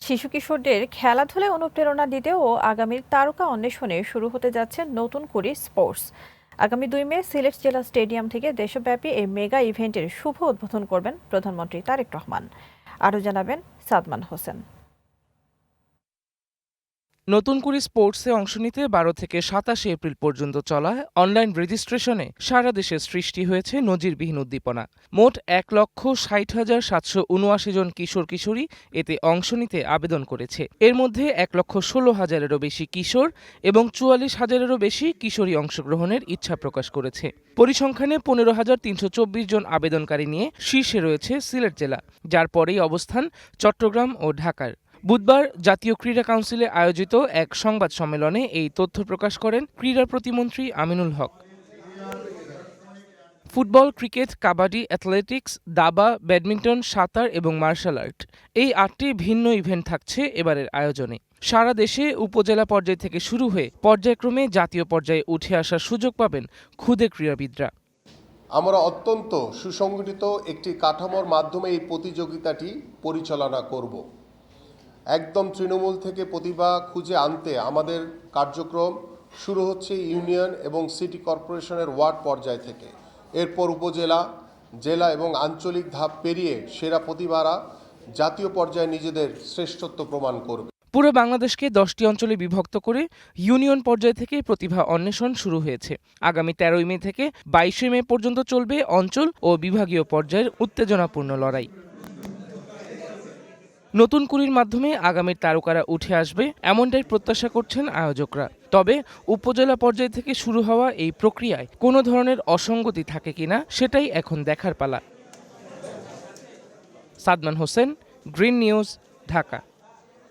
শিশু কিশোরদের খেলাধুলায় অনুপ্রেরণা দিতে ও আগামীর তারকা অন্বেষণে শুরু হতে যাচ্ছে নতুন কুড়ি স্পোর্টস। আগামী 2 মে সিলেট জেলা স্টেডিয়াম থেকে দেশব্যাপী এই মেগা ইভেন্টের শুভ উদ্বোধন করবেন প্রধানমন্ত্রী তারেক রহমান। আরও জানাবেন সাদমান হোসেন। নতুন কুড়ি স্পোর্টসে অংশ নিতে 12 থেকে 27 এপ্রিল পর্যন্ত চলা অনলাইন রেজিস্ট্রেশনে সারা দেশে সৃষ্টি হয়েছে নজিরবিহীন উদ্দীপনা। মোট 1,60,779 জন কিশোর কিশোরী এতে অংশ নিতে আবেদন করেছে। এর মধ্যে 1,16,000-এরও বেশি কিশোর এবং 44,000-এরও বেশি কিশোরী অংশগ্রহণের ইচ্ছা প্রকাশ করেছে। পরিসংখ্যানে 15,324 জন আবেদনকারী নিয়ে শীর্ষে রয়েছে সিলেট জেলা, যার পরেই অবস্থান চট্টগ্রাম ও ঢাকার। বুধবার জাতীয় ক্রীড়া কাউন্সিলে আয়োজিত এক সংবাদ সম্মেলনে এই তথ্য প্রকাশ করেন ক্রীড়া প্রতিমন্ত্রী আমিনুল হক। ফুটবল, ক্রিকেট, কাবাডি, অ্যাথলেটিক্স, দাবা, ব্যাডমিন্টন, সাঁতার এবং মার্শাল আর্ট, এই 8টি ভিন্ন ইভেন্ট থাকছে এবারের আয়োজনে। সারা দেশে উপজেলা পর্যায় থেকে শুরু হয়ে পর্যায়ক্রমে জাতীয় পর্যায়ে উঠে আসার সুযোগ পাবেন ক্ষুদে ক্রীড়াবিদরা। আমরা অত্যন্ত সুসংগঠিত একটি কাঠামোর মাধ্যমে এই প্রতিযোগিতাটি পরিচালনা করব। একদম তৃণমূল থেকে প্রতিভা খুঁজে আনতে আমাদের কার্যক্রম শুরু হচ্ছে ইউনিয়ন এবং সিটি কর্পোরেশনের ওয়ার্ড পর্যায় থেকে। এরপর উপজেলা, জেলা এবং আঞ্চলিক ধাপ পেরিয়ে সেরা প্রতিভারা জাতীয় পর্যায়ে নিজেদের শ্রেষ্ঠত্ব প্রমাণ করবে। পুরো বাংলাদেশকে 10টি অঞ্চলে বিভক্ত করে ইউনিয়ন পর্যায় থেকে প্রতিভা অন্বেষণ শুরু হয়েছে। আগামী 13 মে থেকে 22 মে পর্যন্ত চলবে অঞ্চল ও বিভাগীয় পর্যায়ের উত্তেজনাপূর্ণ লড়াই। নতুন কুড়ির মাধ্যমে আগামীর তারকারা উঠে আসবে এমনটাই প্রত্যাশা করছেন আয়োজকরা। তবে উপজেলা পর্যায় থেকে শুরু হওয়া এই প্রক্রিয়ায় কোনো ধরনের অসঙ্গতি থাকে কিনা সেটাই এখন দেখার পালা। Sadman Hossain, green news, Dhaka.